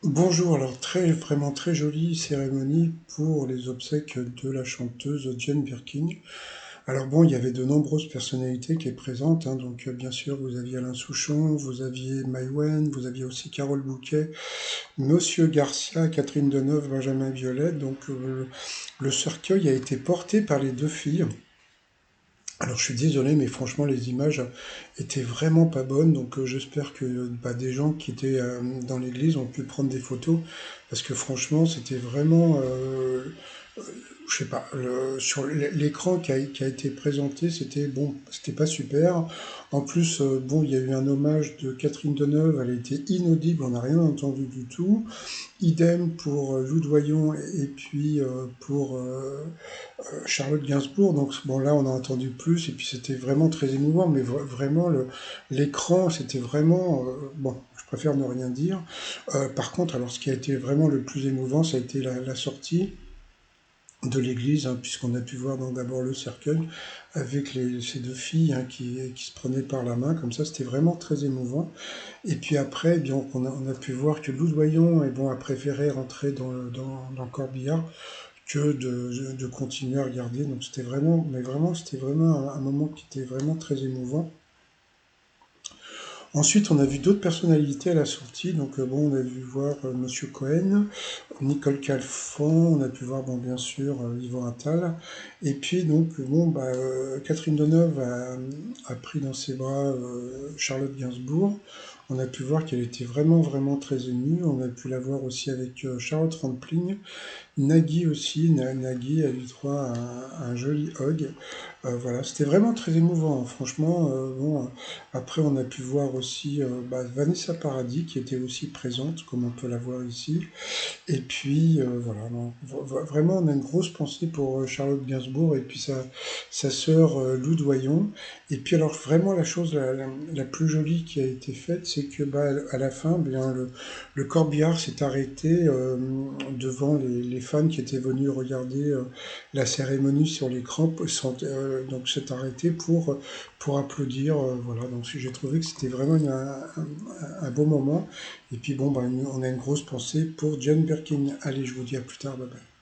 Bonjour, alors vraiment très jolie cérémonie pour les obsèques de la chanteuse Jane Birkin. Alors bon, il y avait de nombreuses personnalités qui étaient présentes, hein, donc bien sûr vous aviez Alain Souchon, vous aviez Maïwenn, vous aviez aussi Carole Bouquet, Monsieur Garcia, Catherine Deneuve, Benjamin Biolay, donc le cercueil a été porté par les deux filles. Alors je suis désolé, mais franchement les images étaient vraiment pas bonnes, donc j'espère que des gens qui étaient dans l'église ont pu prendre des photos, parce que franchement c'était vraiment, je sais pas, sur l'écran qui a été présenté, c'était bon, c'était pas super. En plus, bon, il y a eu un hommage de Catherine Deneuve, elle a été inaudible, on n'a rien entendu du tout. Idem pour Lou Doyon et puis pour Charlotte Gainsbourg, donc bon là on a entendu plus et puis c'était vraiment très émouvant, mais vraiment l'écran c'était vraiment bon, je préfère ne rien dire. Par contre, alors ce qui a été vraiment le plus émouvant, ça a été la sortie de l'église, hein, puisqu'on a pu voir donc d'abord le cercueil avec ces deux filles, hein, qui se prenaient par la main, comme ça c'était vraiment très émouvant. Et puis après, eh bien, on a pu voir que Lou Doyon bon, a préféré rentrer dans le corbillard que de continuer à regarder. Donc c'était vraiment, mais vraiment, c'était vraiment un moment qui était vraiment très émouvant. Ensuite, on a vu d'autres personnalités à la sortie. Donc bon, on a vu voir Monsieur Cohen, Nicole Calfon, on a pu voir bon bien sûr Yvan Attal. Et puis donc bon Catherine Deneuve a pris dans ses bras Charlotte Gainsbourg. On a pu voir qu'elle était vraiment vraiment très émue. On a pu la voir aussi avec Charlotte Rampling. Nagui aussi, Nagui a eu droit à un joli hug. Voilà, c'était vraiment très émouvant, hein. Franchement. Bon, après, on a pu voir aussi Vanessa Paradis qui était aussi présente, comme on peut la voir ici. Et puis voilà, non, vraiment, on a une grosse pensée pour Charlotte Gainsbourg et puis sa sœur Lou Doyon. Et puis alors, vraiment, la chose la plus jolie qui a été faite, c'est que à la fin, bien, le corbillard s'est arrêté devant les fans qui étaient venus regarder la cérémonie sur l'écran, donc s'est arrêté pour applaudir. Voilà, donc j'ai trouvé que c'était vraiment un beau moment. Et puis bon, on a une grosse pensée pour Jane Birkin. Allez, je vous dis à plus tard, bye bye.